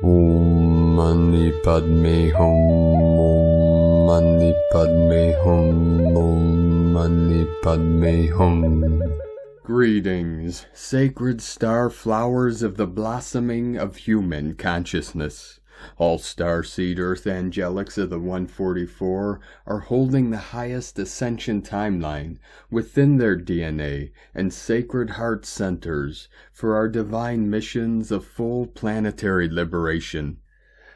Om Mani Padme Hum. Om Mani Padme Hum. Om Mani Padme Hum. Greetings, sacred star flowers of the blossoming of human consciousness. All starseed earth angelics of the 144 are holding the highest ascension timeline within their DNA and sacred heart centers for our divine missions of full planetary liberation.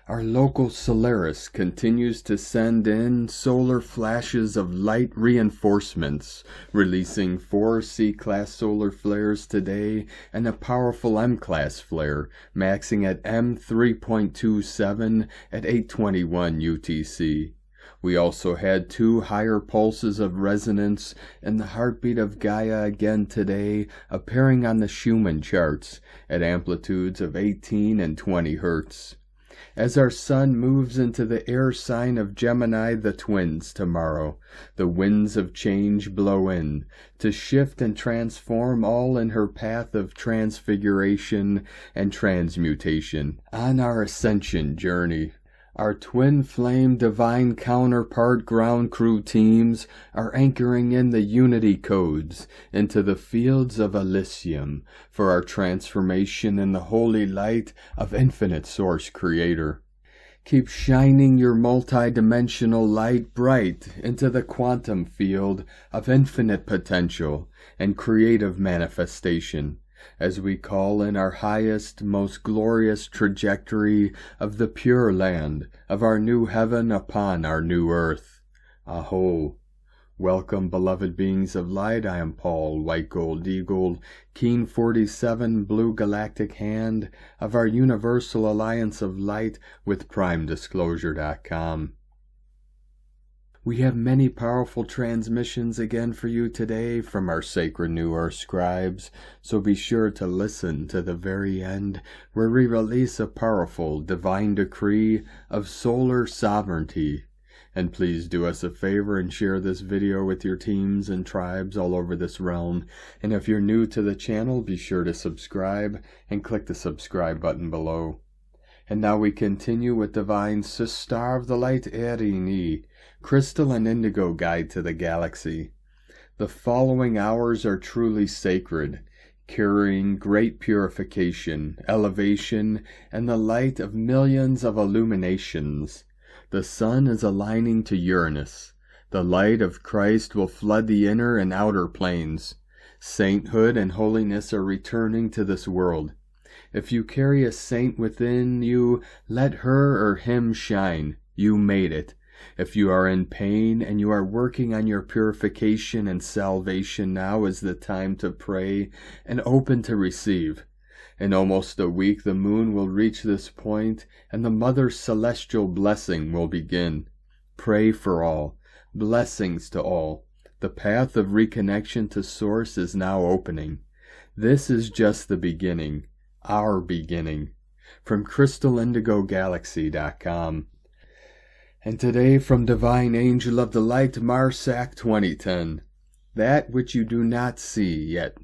Our local Solaris continues to send in solar flashes of light reinforcements, releasing 4 C-class solar flares today and a powerful M-class flare, maxing at M3.27 at 821 UTC. We also had 2 higher pulses of resonance and the heartbeat of Gaia again today, appearing on the Schumann charts at amplitudes of 18 and 20 Hertz. As our sun moves into the air sign of Gemini, the twins, tomorrow, the winds of change blow in, to shift and transform all in her path of transfiguration and transmutation. On our ascension journey, our twin flame divine counterpart ground crew teams are anchoring in the unity codes into the fields of Elysium for our transformation in the holy light of infinite source creator. Keep shining your multi-dimensional light bright into the quantum field of infinite potential and creative manifestation, as we call in our highest, most glorious trajectory of the pure land of our new heaven upon our new earth. A'ho. Welcome, beloved beings of light. I am Paul, White Gold Eagle, Keen 47, Blue Galactic Hand of our Universal Alliance of Light with PrimeDisclosure.com. We have many powerful transmissions again for you today from our sacred New Earth scribes, so be sure to listen to the very end, where we release a powerful divine decree of solar sovereignty. And please do us a favor and share this video with your teams and tribes all over this realm. And if you're new to the channel, be sure to subscribe and click the subscribe button below. And now we continue with Divine Star of the Light Erini, Crystal and Indigo Guide to the Galaxy. The following hours are truly sacred, carrying great purification, elevation, and the light of millions of illuminations. The sun is aligning to Uranus. The light of Christ will flood the inner and outer planes. Sainthood and holiness are returning to this world. If you carry a saint within you, let her or him shine. You made it. If you are in pain and you are working on your purification and salvation, now is the time to pray and open to receive. In almost a week the moon will reach this point and the Mother's celestial blessing will begin. Pray for all. Blessings to all. The path of reconnection to Source is now opening. This is just the beginning. Our beginning. From CrystalIndigoGalaxy.com. And today from Divine Angel of the Light, Marsac 2010. That which you do not see yet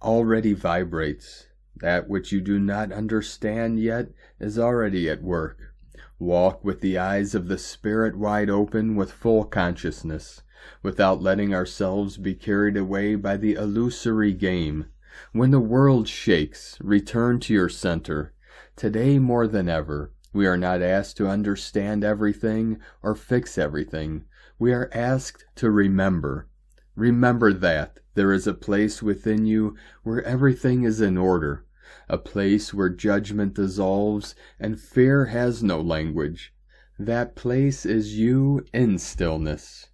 already vibrates. That which you do not understand yet is already at work. Walk with the eyes of the Spirit wide open with full consciousness, without letting ourselves be carried away by the illusory game. When the world shakes, return to your center. Today more than ever, we are not asked to understand everything or fix everything. We are asked to remember. Remember that there is a place within you where everything is in order, a place where judgment dissolves and fear has no language. That place is you in stillness.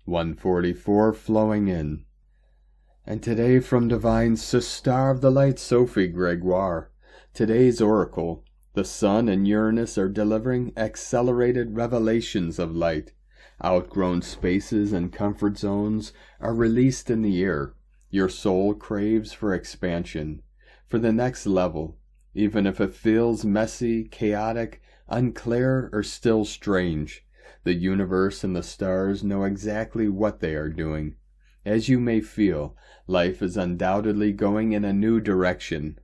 144 flowing in. And today from Divine Star of the Light, Sophie Gregoire. Today's oracle. The Sun and Uranus are delivering accelerated revelations of light. Outgrown spaces and comfort zones are released in the air. Your soul craves for expansion, for the next level, even if it feels messy, chaotic, unclear, or still strange. The universe and the stars know exactly what they are doing. As you may feel, life is undoubtedly going in a new direction.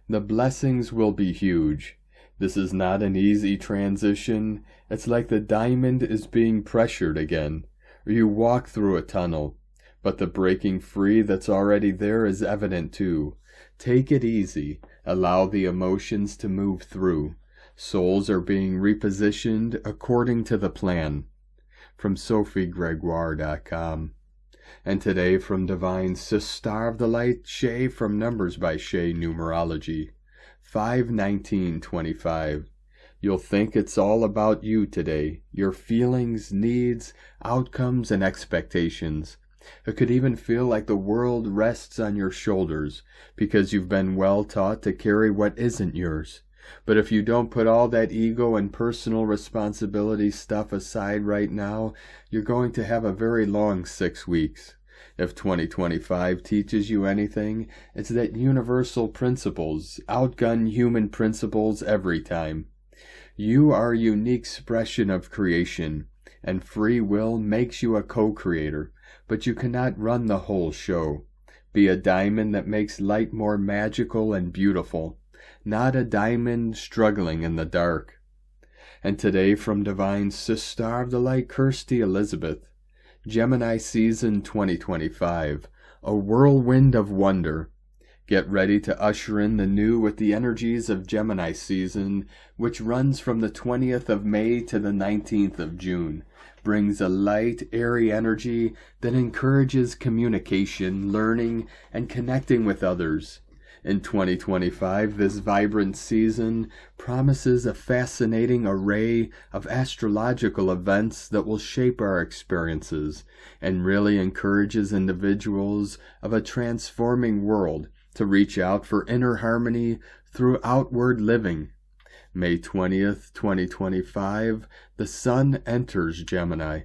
The blessings will be huge. This is not an easy transition. It's like the diamond is being pressured again, or you walk through a tunnel. But the breaking free that's already there is evident too. Take it easy. Allow the emotions to move through. Souls are being repositioned according to the plan. From SophieGregoire.com. And today from Divine Star of the Light, Shay from Numbers by Shay Numerology. 5/19/25. You'll think it's all about you today, your feelings, needs, outcomes, and expectations. It could even feel like the world rests on your shoulders because you've been well taught to carry what isn't yours. But if you don't put all that ego and personal responsibility stuff aside right now, you're going to have a very long 6 weeks. If 2025 teaches you anything, it's that universal principles outgun human principles every time. You are a unique expression of creation, and free will makes you a co-creator, but you cannot run the whole show. Be a diamond that makes light more magical and beautiful, not a diamond struggling in the dark. And today from Divine Star of the Light, Kirsty Elizabeth. Gemini season 2025, a whirlwind of wonder. Get ready to usher in the new with the energies of Gemini season, which runs from the 20th of May to the 19th of June. Brings a light, airy energy that encourages communication, learning, and connecting with others. In 2025, this vibrant season promises a fascinating array of astrological events that will shape our experiences and really encourages individuals of a transforming world to reach out for inner harmony through outward living. May 20th, 2025, the Sun enters Gemini.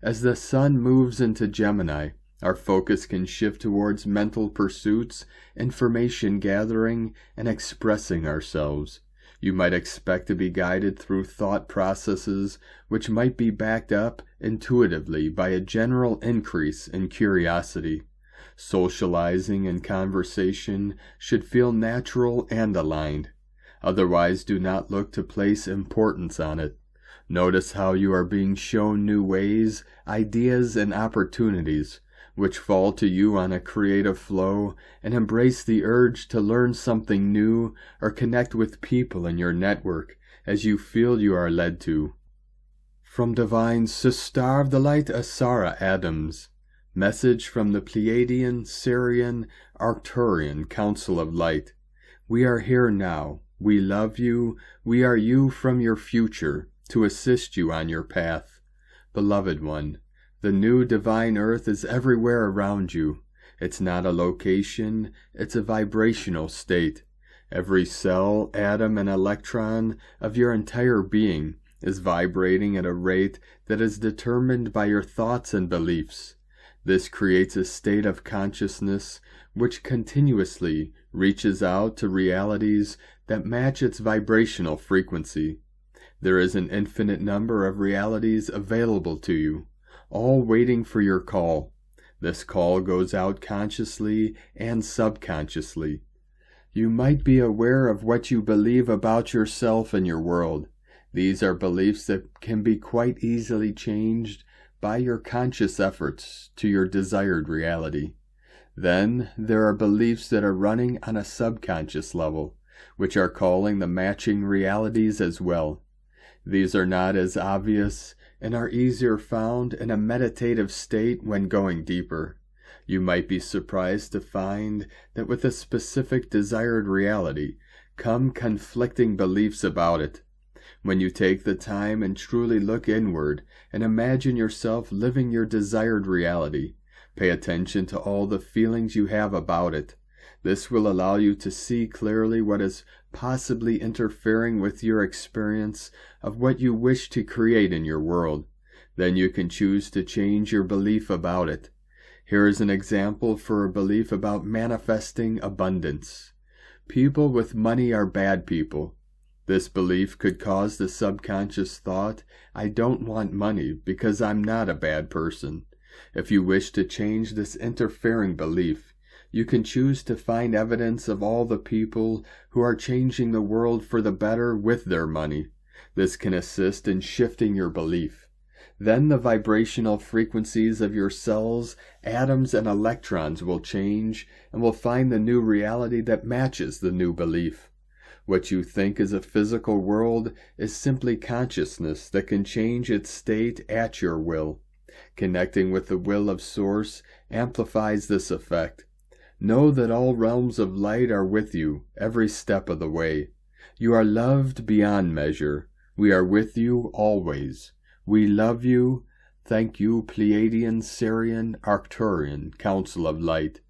As the Sun moves into Gemini, our focus can shift towards mental pursuits, information gathering, and expressing ourselves. You might expect to be guided through thought processes which might be backed up intuitively by a general increase in curiosity. Socializing and conversation should feel natural and aligned. Otherwise, do not look to place importance on it. Notice how you are being shown new ways, ideas, and opportunities which fall to you on a creative flow, and embrace the urge to learn something new or connect with people in your network as you feel you are led to. From Divine Star of the Light, Asara Adams. Message from the Pleiadian, Sirian, Arcturian Council of Light. We are here now. We love you. We are you from your future to assist you on your path. Beloved one, the new divine earth is everywhere around you. It's not a location, it's a vibrational state. Every cell, atom, and electron of your entire being is vibrating at a rate that is determined by your thoughts and beliefs. This creates a state of consciousness which continuously reaches out to realities that match its vibrational frequency. There is an infinite number of realities available to you, all waiting for your call. This call goes out consciously and subconsciously. You might be aware of what you believe about yourself and your world. These are beliefs that can be quite easily changed by your conscious efforts to your desired reality. Then there are beliefs that are running on a subconscious level, which are calling the matching realities as well. These are not as obvious and are easier found in a meditative state when going deeper. You might be surprised to find that with a specific desired reality come conflicting beliefs about it. When you take the time and truly look inward and imagine yourself living your desired reality, pay attention to all the feelings you have about it. This will allow you to see clearly what is possibly interfering with your experience of what you wish to create in your world. Then you can choose to change your belief about it. Here is an example for a belief about manifesting abundance. People with money are bad people. This belief could cause the subconscious thought, I don't want money because I'm not a bad person. If you wish to change this interfering belief, You can choose to find evidence of all the people who are changing the world for the better with their money. This can assist in shifting your belief. Then the vibrational frequencies of your cells, atoms, and electrons will change and will find the new reality that matches the new belief. What you think is a physical world is simply consciousness that can change its state at your will. Connecting with the will of Source amplifies this effect. Know that all realms of light are with you every step of the way. You are loved beyond measure. We are with you always. We love you. Thank you, Pleiadian, Sirian, Arcturian, Council of Light.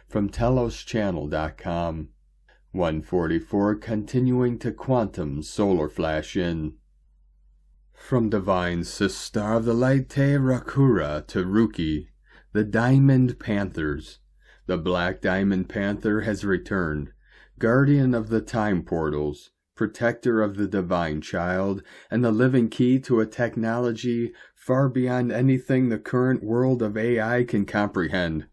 From teloschannel.com. 144, continuing to quantum solar flash in. From Divine Sister of the Light Te Rakura to Ruki, the Diamond Panthers. The Black Diamond Panther has returned, guardian of the time portals, protector of the divine child, and the living key to a technology far beyond anything the current world of AI can comprehend.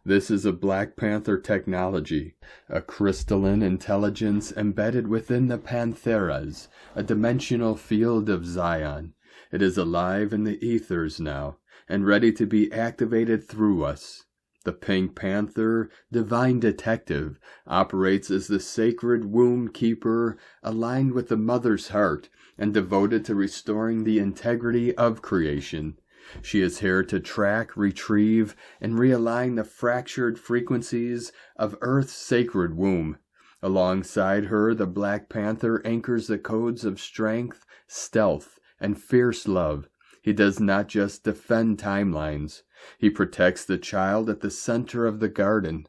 This is a Black Panther technology, a crystalline intelligence embedded within the Pantheras, a dimensional field of Zion. It is alive in the ethers now, and ready to be activated through us. The Pink Panther, divine detective, operates as the sacred womb keeper, aligned with the mother's heart, and devoted to restoring the integrity of creation. She is here to track, retrieve, and realign the fractured frequencies of Earth's sacred womb. Alongside her, the Black Panther anchors the codes of strength, stealth, and fierce love. He does not just defend timelines. He protects the child at the center of the garden.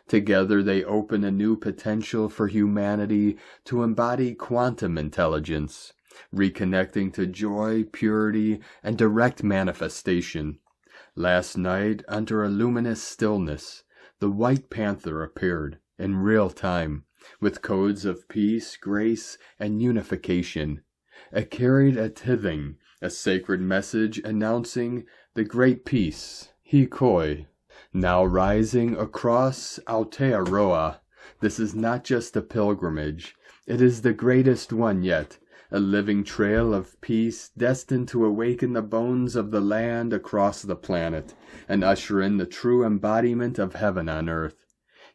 Together they open a new potential for humanity to embody quantum intelligence, reconnecting to joy, purity, and direct manifestation. Last night, under a luminous stillness, the White Panther appeared in real time, with codes of peace, grace, and unification. It carried a tithing, a sacred message announcing the great peace, Hikoi, now rising across Aotearoa. This is not just a pilgrimage. It is the greatest one yet, a living trail of peace destined to awaken the bones of the land across the planet and usher in the true embodiment of heaven on earth.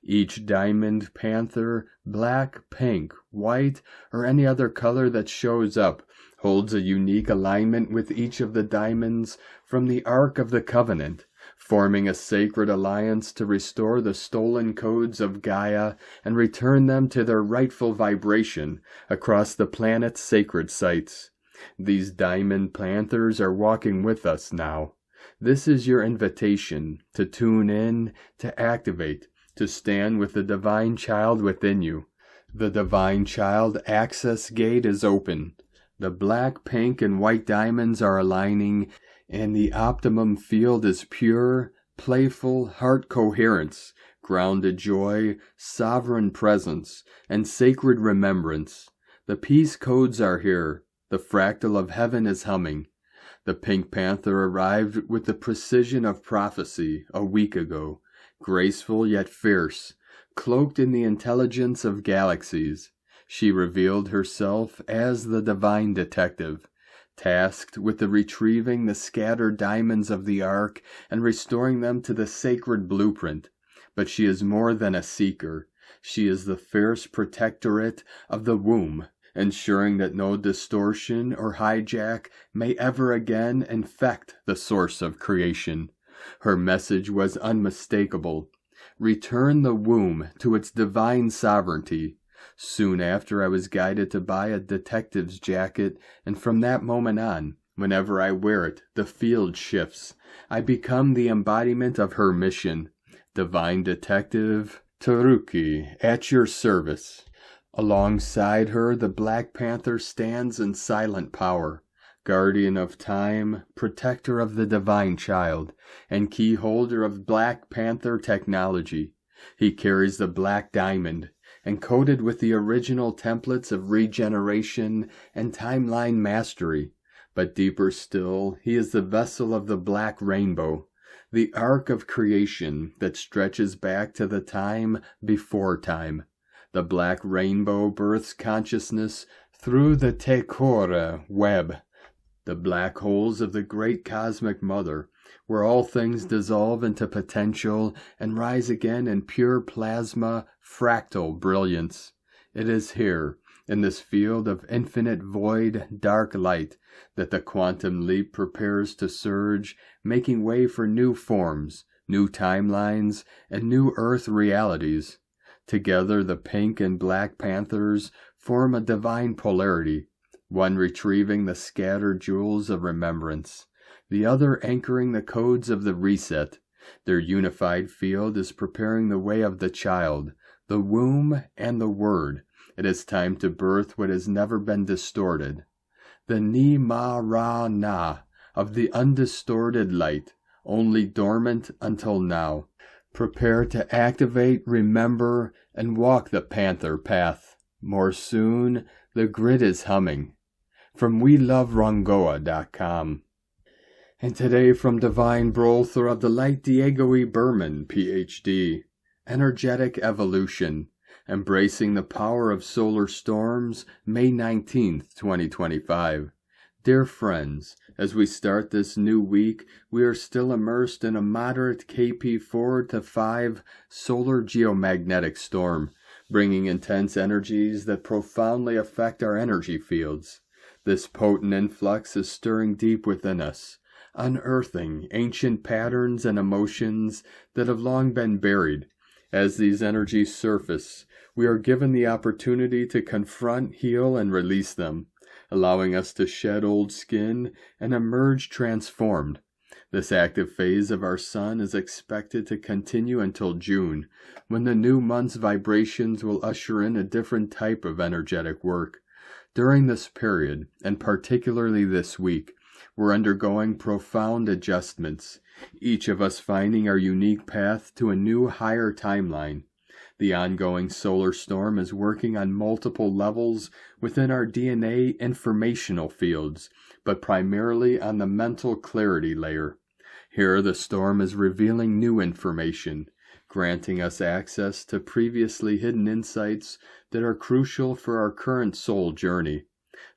Each diamond panther, black, pink, white, or any other color that shows up, holds a unique alignment with each of the diamonds from the Ark of the Covenant, forming a sacred alliance to restore the stolen codes of Gaia and return them to their rightful vibration across the planet's sacred sites. These diamond panthers are walking with us now. This is your invitation to tune in, to activate, to stand with the divine child within you. The divine child access gate is open. The black, pink, and white diamonds are aligning, and the optimum field is pure, playful heart coherence, grounded joy, sovereign presence, and sacred remembrance. The peace codes are here. The fractal of heaven is humming. The Pink Panther arrived with the precision of prophecy a week ago, graceful yet fierce, cloaked in the intelligence of galaxies. She revealed herself as the divine detective, tasked with the retrieving the scattered diamonds of the Ark and restoring them to the sacred blueprint. But she is more than a seeker. She is the fierce protectorate of the womb, ensuring that no distortion or hijack may ever again infect the source of creation. Her message was unmistakable. Return the womb to its divine sovereignty. Soon after, I was guided to buy a detective's jacket, and from that moment on, whenever I wear it, the field shifts. I become the embodiment of her mission. Divine Detective Taruki, at your service. Alongside her, the Black Panther stands in silent power, guardian of time, protector of the divine child, and key holder of Black Panther technology. He carries the Black Diamond, encoded with the original templates of regeneration and timeline mastery. But deeper still, he is the vessel of the Black Rainbow, the arc of creation that stretches back to the time before time. The black rainbow births consciousness through the Tekora web, the black holes of the great cosmic mother, where all things dissolve into potential and rise again in pure plasma fractal brilliance. It is here, in this field of infinite void dark light, that the quantum leap prepares to surge, making way for new forms, new timelines, and new earth realities. Together the pink and black panthers form a divine polarity, one retrieving the scattered jewels of remembrance, the other anchoring the codes of the reset. Their unified field is preparing the way of the child, the womb, and the word. It is time to birth what has never been distorted. The Ni-ma-ra-na of the undistorted light, only dormant until now. Prepare to activate, remember, and walk the panther path. More soon, the grid is humming. From WeLoveRongoa.com. And today from Divine Brother of the Light Diego E. Berman, Ph.D. Energetic Evolution. Embracing the Power of Solar Storms, May 19th, 2025. Dear friends, as we start this new week, we are still immersed in a moderate KP4 to 5 solar geomagnetic storm, bringing intense energies that profoundly affect our energy fields. This potent influx is stirring deep within us, unearthing ancient patterns and emotions that have long been buried. As these energies surface, we are given the opportunity to confront, heal, and release them, allowing us to shed old skin and emerge transformed. This active phase of our sun is expected to continue until June, when the new month's vibrations will usher in a different type of energetic work. During this period, and particularly this week, we're undergoing profound adjustments, each of us finding our unique path to a new higher timeline. The ongoing solar storm is working on multiple levels within our DNA informational fields, but primarily on the mental clarity layer. Here the storm is revealing new information, granting us access to previously hidden insights that are crucial for our current soul journey.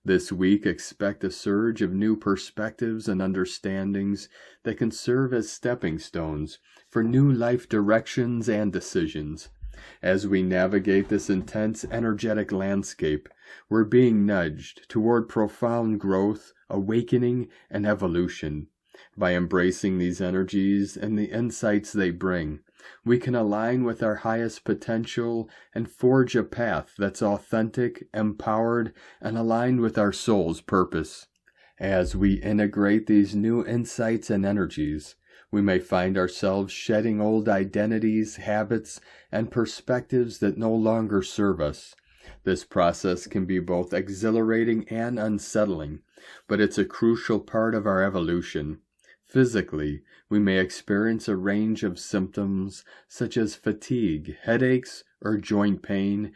This week expect a surge of new perspectives and understandings that can serve as stepping stones for new life directions and decisions. As we navigate this intense energetic landscape, we're being nudged toward profound growth, awakening, and evolution. By embracing these energies and the insights they bring, we can align with our highest potential and forge a path that's authentic, empowered, and aligned with our soul's purpose. As we integrate these new insights and energies, we may find ourselves shedding old identities, habits, and perspectives that no longer serve us. This process can be both exhilarating and unsettling, but it's a crucial part of our evolution. Physically, we may experience a range of symptoms such as fatigue, headaches, or joint pain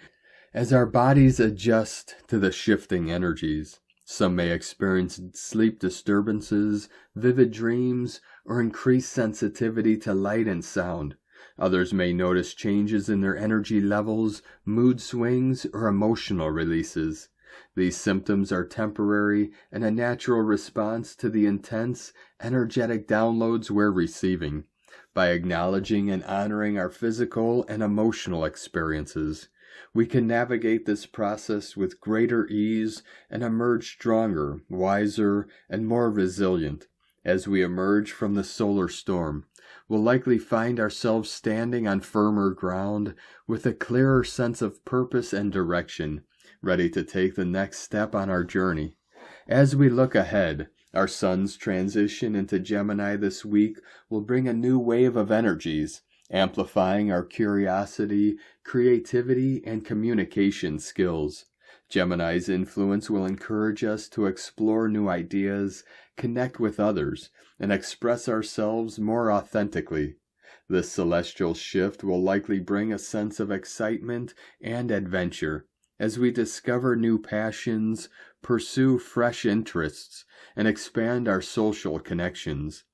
as our bodies adjust to the shifting energies. Some may experience sleep disturbances, vivid dreams, or increased sensitivity to light and sound. Others may notice changes in their energy levels, mood swings, or emotional releases. These symptoms are temporary and a natural response to the intense, energetic downloads we're receiving. By acknowledging and honoring our physical and emotional experiences, we can navigate this process with greater ease and emerge stronger, wiser, and more resilient. As we emerge from the solar storm, we'll likely find ourselves standing on firmer ground with a clearer sense of purpose and direction, ready to take the next step on our journey. As we look ahead, our sun's transition into Gemini this week will bring a new wave of energies, amplifying our curiosity, creativity, and communication skills. Gemini's influence will encourage us to explore new ideas, connect with others, and express ourselves more authentically. This celestial shift will likely bring a sense of excitement and adventure as we discover new passions, pursue fresh interests, and expand our social connections.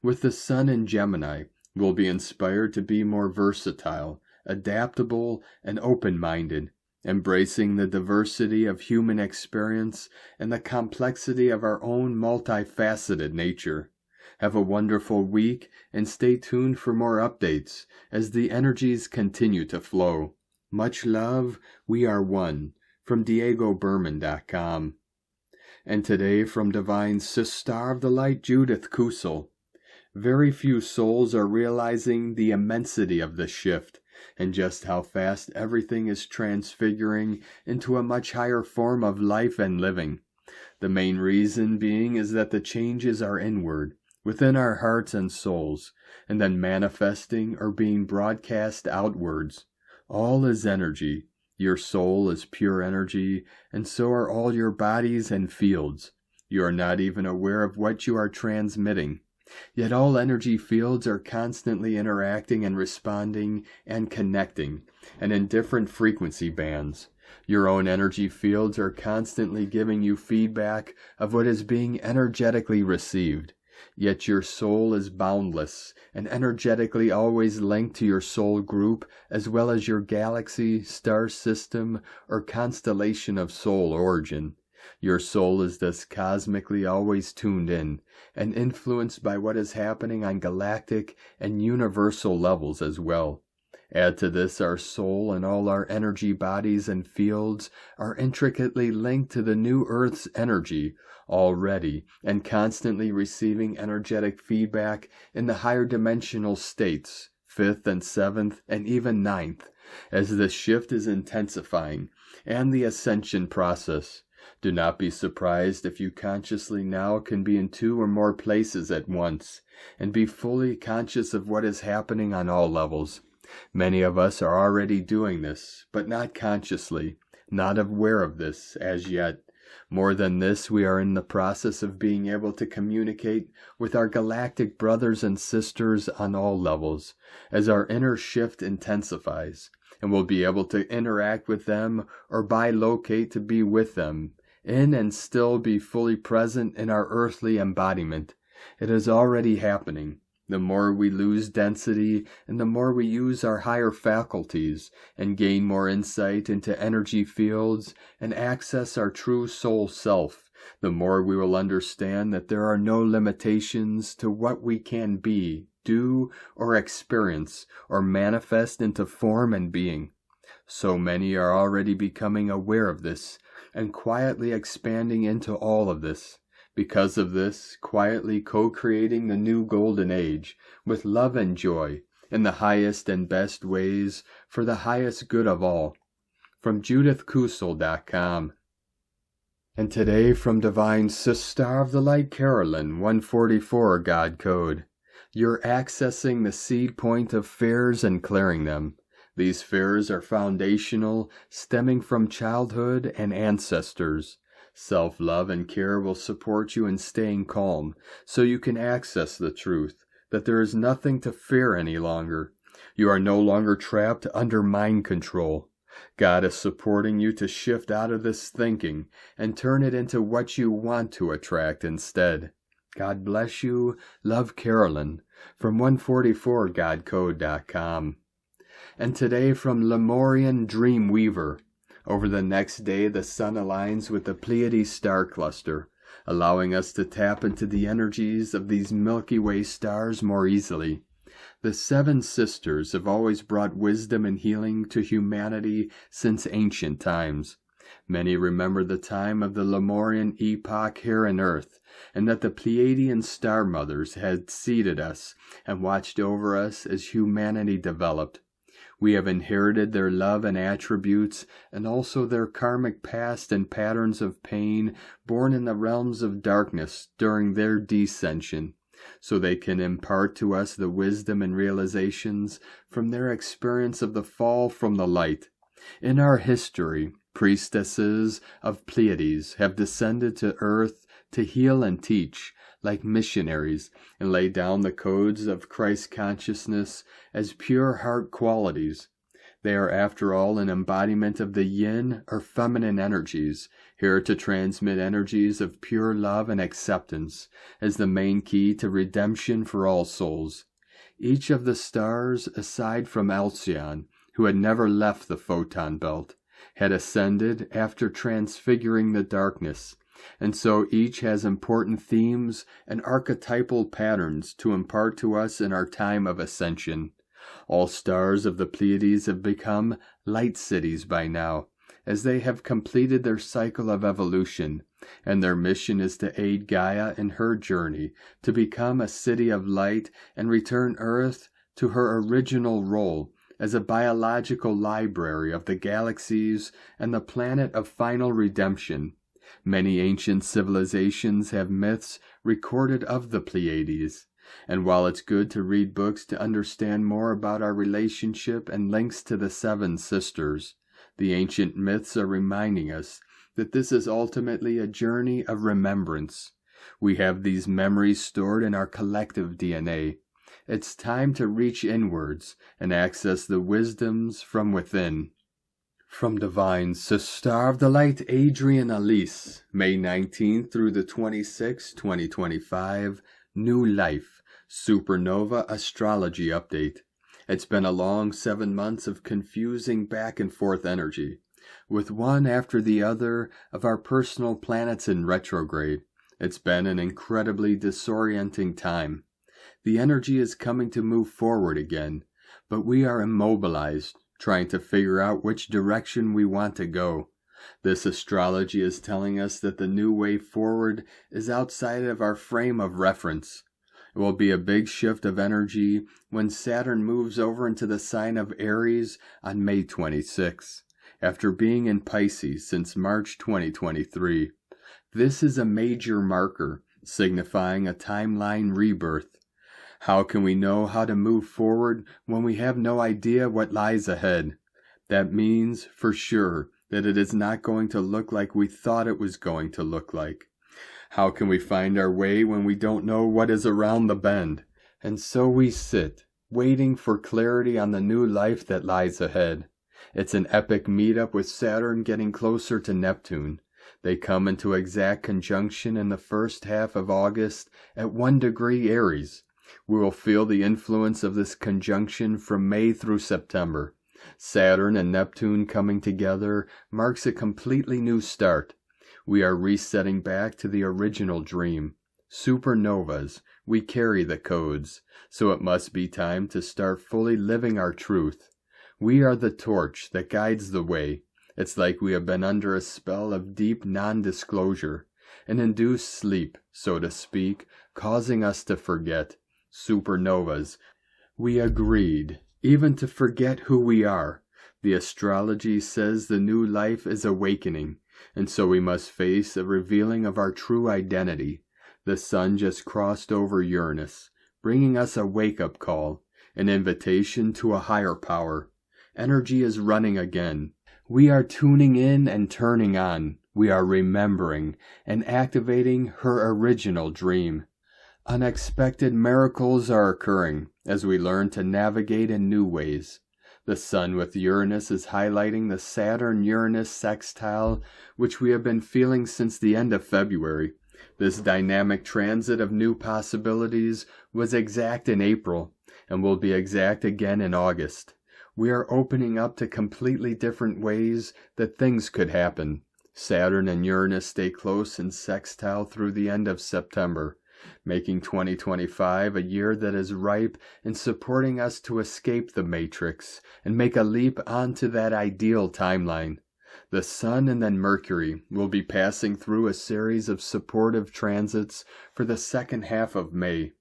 With the sun in Gemini, we'll be inspired to be more versatile, adaptable, and open-minded, embracing the diversity of human experience and the complexity of our own multifaceted nature. Have a wonderful week and stay tuned for more updates as the energies continue to flow. Much love, we are one. From DiegoBerman.com. And today from Divine Star of the Light Judith Kusel. Very few souls are realizing the immensity of this shift and just how fast everything is transfiguring into a much higher form of life and living. The main reason being is that the changes are inward, within our hearts and souls, and then manifesting or being broadcast outwards. All is energy. Your soul is pure energy, and so are all your bodies and fields. You are not even aware of what you are transmitting. Yet all energy fields are constantly interacting and responding and connecting, and in different frequency bands. Your own energy fields are constantly giving you feedback of what is being energetically received. Yet your soul is boundless and energetically always linked to your soul group as well as your galaxy, star system, or constellation of soul origin. Your soul is thus cosmically always tuned in and influenced by what is happening on galactic and universal levels as well. Add to this our soul and all our energy bodies and fields are intricately linked to the new Earth's energy already and constantly receiving energetic feedback in the higher dimensional states, 5th and 7th and even 9th, as this shift is intensifying and the ascension process. Do not be surprised if you consciously now can be in 2 or more places at once and be fully conscious of what is happening on all levels. Many of us are already doing this, but not consciously, not aware of this as yet. More than this, we are in the process of being able to communicate with our galactic brothers and sisters on all levels, as our inner shift intensifies, and we'll be able to interact with them or bilocate to be with them, in and still be fully present in our earthly embodiment. It is already happening. The more we lose density and the more we use our higher faculties and gain more insight into energy fields and access our true soul self, the more we will understand that there are no limitations to what we can be, do, or experience, or manifest into form and being. So many are already becoming aware of this and quietly expanding into all of this. Because of this, quietly co-creating the new golden age with love and joy in the highest and best ways for the highest good of all. From JudithKusel.com. And today from Divine Star of the Light Carolyn 144 God Code. You're accessing the seed point of fears and clearing them. These fears are foundational, stemming from childhood and ancestors. Self-love and care will support you in staying calm, so you can access the truth, that there is nothing to fear any longer. You are no longer trapped under mind control. God is supporting you to shift out of this thinking and turn it into what you want to attract instead. God bless you. Love, Carolyn. From 144godcode.com. And today from Lemurian Dreamweaver. Over the next day, the sun aligns with the Pleiadian Star Cluster, allowing us to tap into the energies of these Milky Way stars more easily. The 7 sisters have always brought wisdom and healing to humanity since ancient times. Many remember the time of the Lemurian epoch here on Earth, and that the Pleiadian Star Mothers had seeded us and watched over us as humanity developed. We have inherited their love and attributes, and also their karmic past and patterns of pain born in the realms of darkness during their descension, so they can impart to us the wisdom and realizations from their experience of the fall from the light. In our history, priestesses of Pleiades have descended to earth to heal and teach, like missionaries, and lay down the codes of Christ consciousness as pure heart qualities. They are after all an embodiment of the yin or feminine energies, here to transmit energies of pure love and acceptance as the main key to redemption for all souls. Each of the stars, aside from Alcyon, who had never left the photon belt, had ascended after transfiguring the darkness, and so each has important themes and archetypal patterns to impart to us in our time of ascension. All stars of the Pleiades have become light cities by now, as they have completed their cycle of evolution, and their mission is to aid Gaia in her journey to become a city of light and return Earth to her original role as a biological library of the galaxies and the planet of final redemption. Many ancient civilizations have myths recorded of the Pleiades, and while it's good to read books to understand more about our relationship and links to the Seven Sisters, the ancient myths are reminding us that this is ultimately a journey of remembrance. We have these memories stored in our collective DNA. It's time to reach inwards and access the wisdoms from within. From Divine Sister of the Light, Adrian Elise, May 19th through the 26th, 2025, New Life, Supernova Astrology Update. It's been a long 7 months of confusing back and forth energy, with one after the other of our personal planets in retrograde. It's been an incredibly disorienting time. The energy is coming to move forward again, but we are immobilized, trying to figure out which direction we want to go. This astrology is telling us that the new way forward is outside of our frame of reference. It will be a big shift of energy when Saturn moves over into the sign of Aries on May 26, after being in Pisces since March 2023. This is a major marker, signifying a timeline rebirth. How can we know how to move forward when we have no idea what lies ahead? That means, for sure, that it is not going to look like we thought it was going to look like. How can we find our way when we don't know what is around the bend? And so we sit, waiting for clarity on the new life that lies ahead. It's an epic meetup with Saturn getting closer to Neptune. They come into exact conjunction in the first half of August at 1 degree Aries. We will feel the influence of this conjunction from May through September. Saturn and Neptune coming together marks a completely new start. We are resetting back to the original dream. Supernovas, we carry the codes, so it must be time to start fully living our truth. We are the torch that guides the way. It's like we have been under a spell of deep non-disclosure, an induced sleep, so to speak, causing us to forget. Supernovas, we agreed, even to forget who we are. The astrology says the new life is awakening, and so we must face a revealing of our true identity. The sun just crossed over Uranus, bringing us a wake-up call, an invitation to a higher power. Energy is running again. We are tuning in and turning on. We are remembering and activating her original dream. Unexpected miracles are occurring as we learn to navigate in new ways. The sun with Uranus is highlighting the Saturn-Uranus sextile, which we have been feeling since the end of February. This dynamic transit of new possibilities was exact in April and will be exact again in August. We are opening up to completely different ways that things could happen. Saturn and Uranus stay close in sextile through the end of September, making 2025 a year that is ripe in supporting us to escape the matrix and make a leap onto that ideal timeline. The Sun and then Mercury will be passing through a series of supportive transits for the second half of May.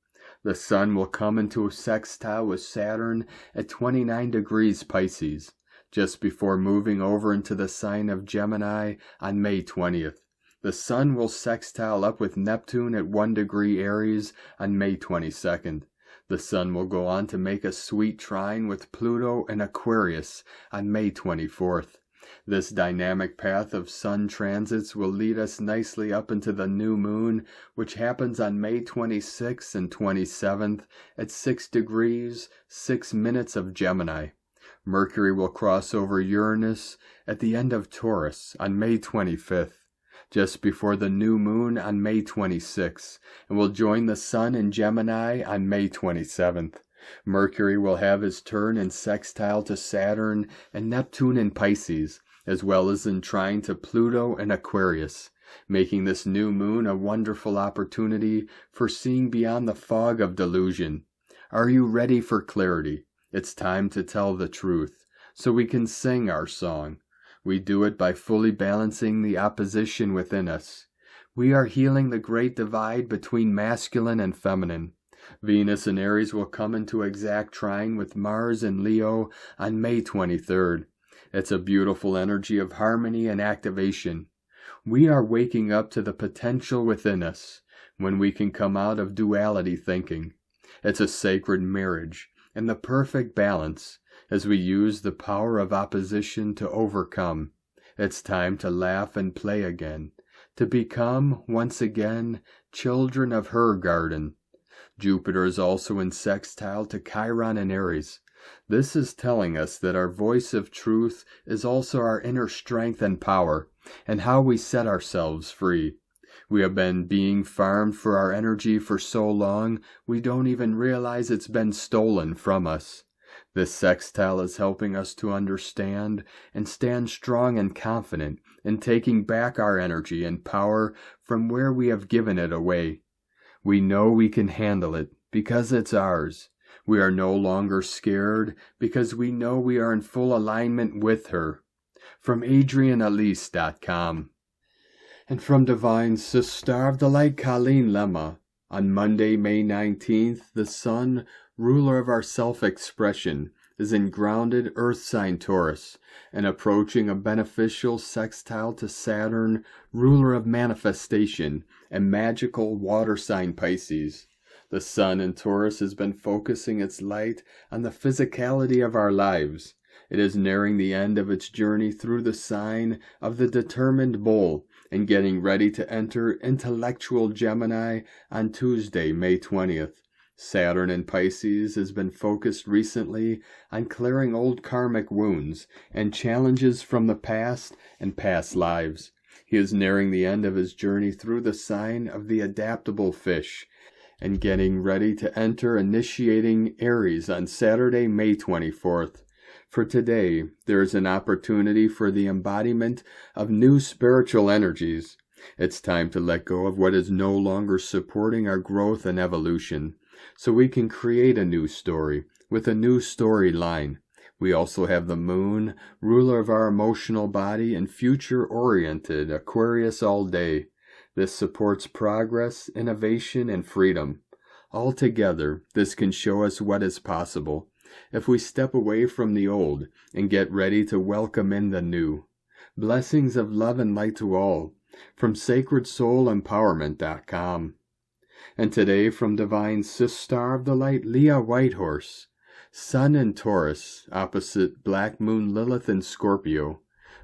The Sun will come into a sextile with Saturn at 29 degrees Pisces, just before moving over into the sign of Gemini on May 20th. The Sun will sextile up with Neptune at 1 degree Aries on May 22nd. The Sun will go on to make a sweet trine with Pluto and Aquarius on May 24th. This dynamic path of Sun transits will lead us nicely up into the new moon, which happens on May 26th and 27th at 6 degrees, 6 minutes of Gemini. Mercury will cross over Uranus at the end of Taurus on May 25th. just before the new moon on May 26th, and will join the Sun in Gemini on May 27th. Mercury will have his turn in sextile to Saturn and Neptune in Pisces, as well as in trine to Pluto and Aquarius, making this new moon a wonderful opportunity for seeing beyond the fog of delusion. Are you ready for clarity? It's time to tell the truth, so we can sing our song. We do it by fully balancing the opposition within us. We are healing the great divide between masculine and feminine. Venus in Aries will come into exact trine with Mars in Leo on May 23rd. It's a beautiful energy of harmony and activation. We are waking up to the potential within us when we can come out of duality thinking. It's a sacred marriage and the perfect balance as we use the power of opposition to overcome. It's time to laugh and play again, to become, once again, children of her garden. Jupiter is also in sextile to Chiron in Aries. This is telling us that our voice of truth is also our inner strength and power, and how we set ourselves free. We have been being farmed for our energy for so long, we don't even realize it's been stolen from us. This sextile is helping us to understand and stand strong and confident in taking back our energy and power from where we have given it away. We know we can handle it because it's ours. We are no longer scared because we know we are in full alignment with her. From AdrianElise.com. And from Divine Sister of the Light Colleen Lemma, on Monday, May 19th, the Sun, ruler of our self-expression, is in grounded Earth sign Taurus, and approaching a beneficial sextile to Saturn, ruler of manifestation, and magical water sign Pisces. The Sun in Taurus has been focusing its light on the physicality of our lives. It is nearing the end of its journey through the sign of the determined bull, and getting ready to enter intellectual Gemini on Tuesday, May 20th. Saturn in Pisces has been focused recently on clearing old karmic wounds and challenges from the past and past lives. He is nearing the end of his journey through the sign of the adaptable fish, and getting ready to enter initiating Aries on Saturday, May 24th. For today, there is an opportunity for the embodiment of new spiritual energies. It's time to let go of what is no longer supporting our growth and evolution, so we can create a new story with a new storyline. We also have the moon, ruler of our emotional body and future-oriented Aquarius all day. This supports progress, innovation, and freedom. Altogether, this can show us what is possible if we step away from the old and get ready to welcome in the new. Blessings of love and light to all, from SacredSoulEmpowerment.com. And today from Divine Sister of the Light, Leah Whitehorse, Sun in Taurus, opposite Black Moon Lilith in Scorpio,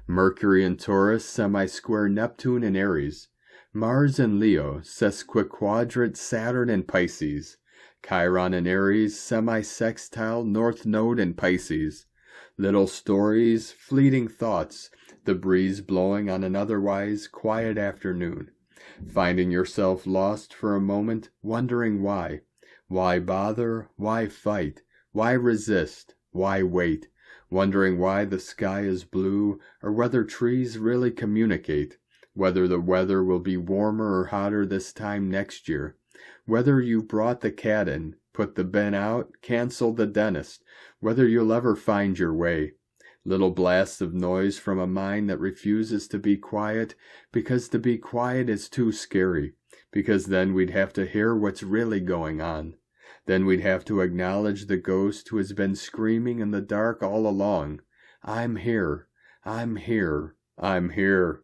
Mercury in Taurus, semi-square Neptune in Aries, Mars in Leo, sesquiquadrate Saturn in Pisces, Chiron in Aries, semi-sextile North Node in Pisces. Little stories, fleeting thoughts, the breeze blowing on an otherwise quiet afternoon. Finding yourself lost for a moment, wondering why. Why bother? Why fight? Why resist? Why wait? Wondering why the sky is blue, or whether trees really communicate. Whether the weather will be warmer or hotter this time next year. Whether you brought the cat in, put the bin out, canceled the dentist, whether you'll ever find your way. Little blasts of noise from a mind that refuses to be quiet, because to be quiet is too scary, because then we'd have to hear what's really going on. Then we'd have to acknowledge the ghost who has been screaming in the dark all along. I'm here, I'm here, I'm here.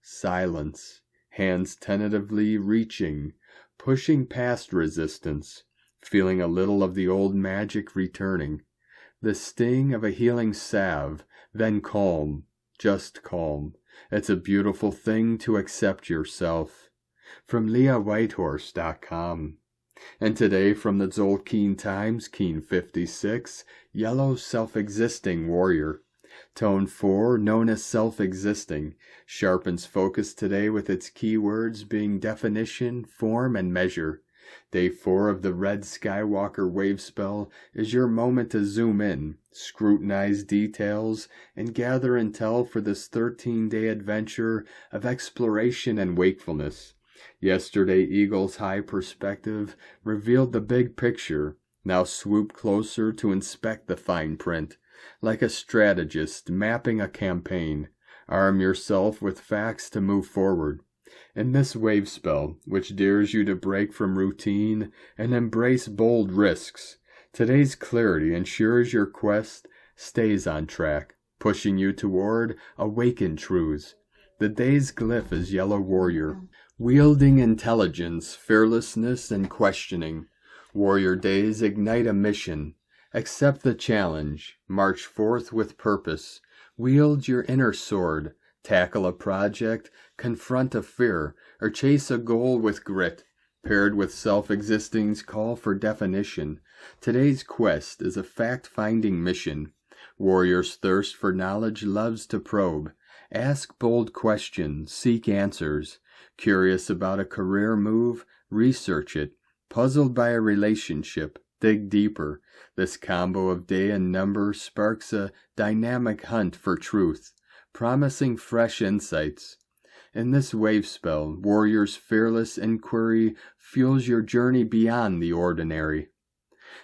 Silence, hands tentatively reaching, pushing past resistance, feeling a little of the old magic returning. The sting of a healing salve, then calm, just calm. It's a beautiful thing to accept yourself. From LeahWhitehorse.com. And today from the Tzolk'in Times, Keen 56, Yellow Self-Existing Warrior. Tone 4, known as self-existing, sharpens focus today with its keywords being definition, form, and measure. Day 4 of the Red Skywalker wave spell is your moment to zoom in, scrutinize details, and gather intel for this 13-day adventure of exploration and wakefulness. Yesterday, Eagle's high perspective revealed the big picture. Now swoop closer to inspect the fine print. Like a strategist mapping a campaign, arm yourself with facts to move forward. In this wave spell, which dares you to break from routine and embrace bold risks, today's clarity ensures your quest stays on track, pushing you toward awakened truths. The day's glyph is Yellow Warrior, wielding intelligence, fearlessness, and questioning. Warrior days ignite a mission. Accept the challenge, march forth with purpose, wield your inner sword, tackle a project, confront a fear, or chase a goal with grit, paired with self-existing's call for definition. Today's quest is a fact-finding mission. Warrior's thirst for knowledge loves to probe. Ask bold questions, seek answers. Curious about a career move, research it. Puzzled by a relationship, dig deeper. This combo of day and number sparks a dynamic hunt for truth, promising fresh insights. In this wave spell, Warrior's fearless inquiry fuels your journey beyond the ordinary.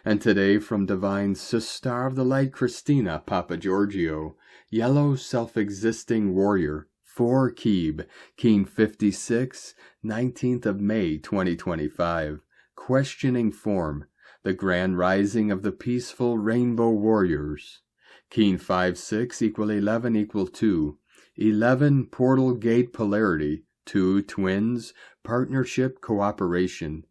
And today, from Divine Star of the Light Christina Papa Giorgio, Yellow Self-Existing Warrior, 4 Keeb, Keen 56, 19th of May 2025. Questioning form, the grand rising of the peaceful rainbow warriors. Keen 5-6 equal 11 equal 2. 11 portal gate polarity. 2 twins, partnership, cooperation.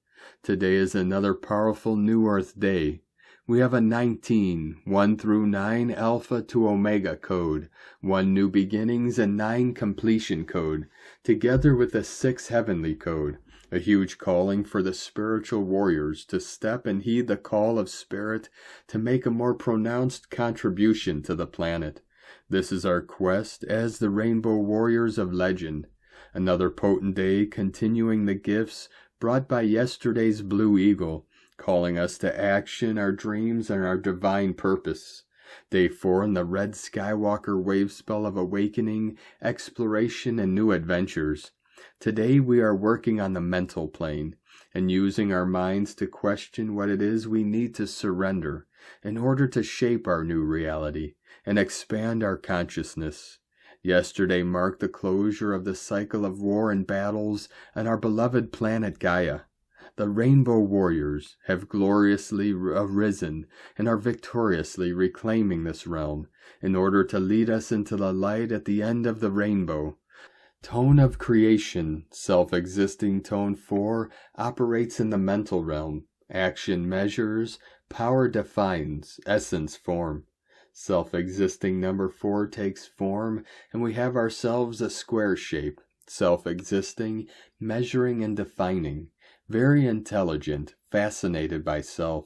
Today is another powerful New Earth day. We have a 19, 1 through 9 Alpha to Omega code, 1 New Beginnings and 9 Completion code, together with a 6 Heavenly code. A huge calling for the spiritual warriors to step and heed the call of spirit to make a more pronounced contribution to the planet. This is our quest as the Rainbow Warriors of Legend. Another potent day continuing the gifts brought by yesterday's Blue Eagle, calling us to action, our dreams, and our divine purpose. Day 4 in the Red Skywalker wave spell of awakening, exploration, and new adventures. Today we are working on the mental plane and using our minds to question what it is we need to surrender in order to shape our new reality and expand our consciousness. Yesterday marked the closure of the cycle of war and battles on our beloved planet Gaia. The Rainbow Warriors have gloriously arisen and are victoriously reclaiming this realm in order to lead us into the light at the end of the rainbow. Tone of creation, self-existing tone 4, operates in the mental realm. Action measures, power defines, essence form. Self-existing number 4 takes form, and we have ourselves a square shape. Self-existing, measuring and defining. Very intelligent, fascinated by self.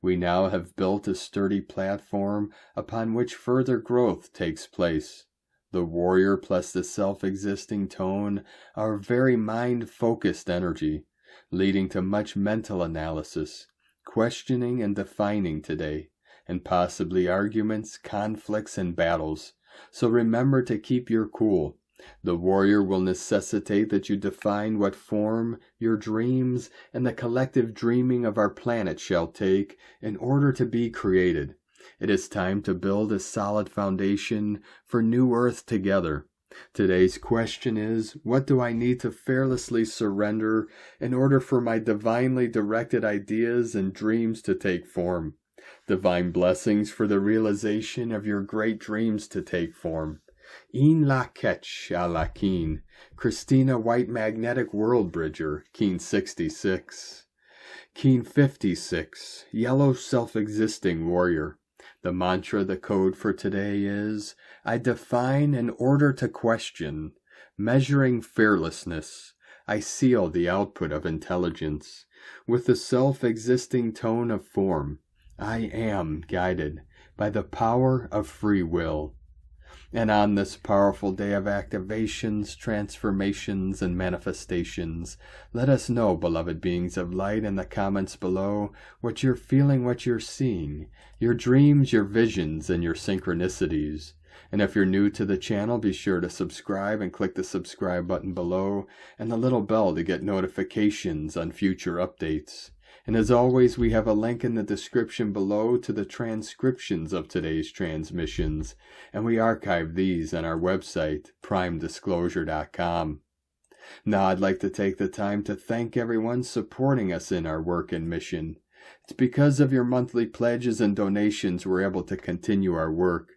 We now have built a sturdy platform upon which further growth takes place. The warrior plus the self-existing tone are very mind-focused energy, leading to much mental analysis, questioning and defining today, and possibly arguments, conflicts, and battles. So remember to keep your cool. The warrior will necessitate that you define what form your dreams and the collective dreaming of our planet shall take in order to be created. It is time to build a solid foundation for New Earth together. Today's question is, what do I need to fearlessly surrender in order for my divinely directed ideas and dreams to take form? Divine blessings for the realization of your great dreams to take form. In la ketch a la keen, Christina White Magnetic World Bridger, Keen 66. Keen 56, Yellow Self-Existing Warrior. The mantra, the code for today is, I define in order to question, measuring fearlessness. I seal the output of intelligence. With the self-existing tone of form, I am guided by the power of free will. And on this powerful day of activations, transformations, and manifestations, let us know, beloved beings of light, in the comments below what you're feeling, what you're seeing, your dreams, your visions, and your synchronicities. And if you're new to the channel, be sure to subscribe and click the subscribe button below and the little bell to get notifications on future updates. And as always, we have a link in the description below to the transcriptions of today's transmissions, and we archive these on our website, primedisclosure.com. Now I'd like to take the time to thank everyone supporting us in our work and mission. It's because of your monthly pledges and donations we're able to continue our work.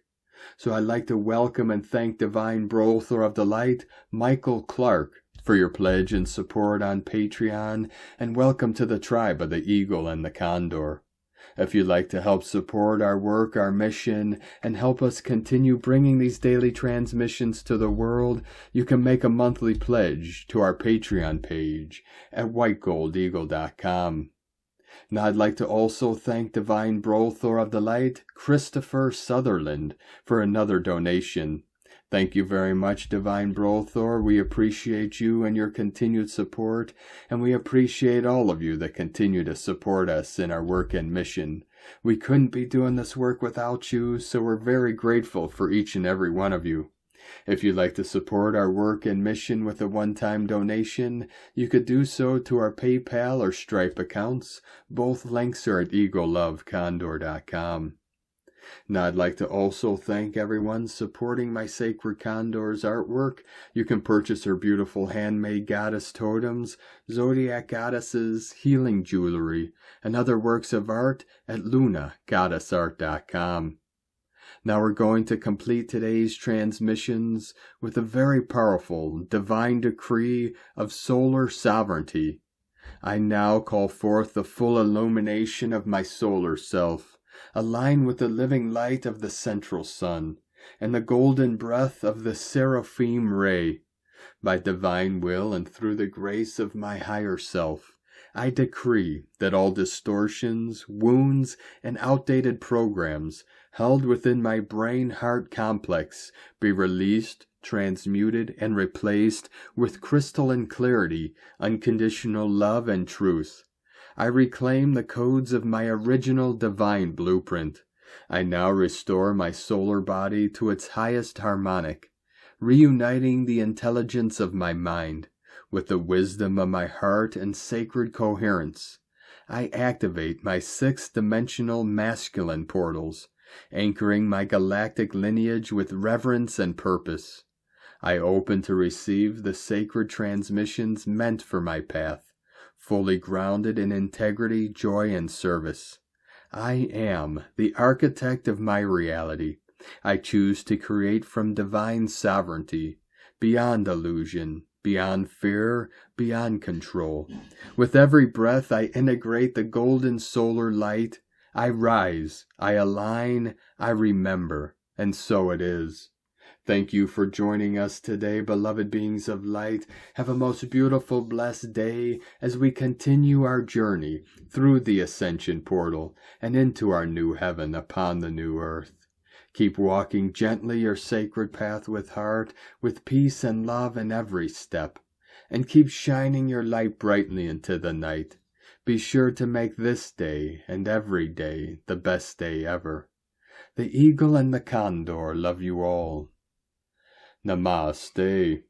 So I'd like to welcome and thank Divine Brother of the Light, Michael Clark, for your pledge and support on Patreon, and welcome to the tribe of the Eagle and the Condor. If you'd like to help support our work, our mission, and help us continue bringing these daily transmissions to the world, you can make a monthly pledge to our Patreon page at whitegoldeagle.com. Now I'd like to also thank Divine Brother of the Light, Christopher Sutherland, for another donation. Thank you very much, Divine Brother. We appreciate you and your continued support, and we appreciate all of you that continue to support us in our work and mission. We couldn't be doing this work without you, so we're very grateful for each and every one of you. If you'd like to support our work and mission with a one-time donation, you could do so to our PayPal or Stripe accounts. Both links are at eaglelovecondor.com. Now I'd like to also thank everyone supporting my Sacred Condor's artwork. You can purchase her beautiful handmade goddess totems, zodiac goddesses, healing jewelry, and other works of art at lunagoddessart.com. Now we're going to complete today's transmissions with a very powerful divine decree of solar sovereignty. I now call forth the full illumination of my solar self, aligned with the living light of the central sun, and the golden breath of the seraphim ray. By divine will and through the grace of my higher self, I decree that all distortions, wounds, and outdated programs held within my brain-heart complex be released, transmuted, and replaced with crystalline clarity, unconditional love, and truth. I reclaim the codes of my original divine blueprint. I now restore my solar body to its highest harmonic, reuniting the intelligence of my mind with the wisdom of my heart and sacred coherence. I activate my sixth-dimensional masculine portals, anchoring my galactic lineage with reverence and purpose. I open to receive the sacred transmissions meant for my path, fully grounded in integrity, joy, and service. I am the architect of my reality. I choose to create from divine sovereignty, beyond illusion, beyond fear, beyond control. With every breath I integrate the golden solar light. I rise, I align, I remember, and so it is. Thank you for joining us today, beloved beings of light. Have a most beautiful, blessed day as we continue our journey through the Ascension portal and into our new heaven upon the new earth. Keep walking gently your sacred path with heart, with peace and love in every step, and keep shining your light brightly into the night. Be sure to make this day and every day the best day ever. The Eagle and the Condor love you all. Namaste.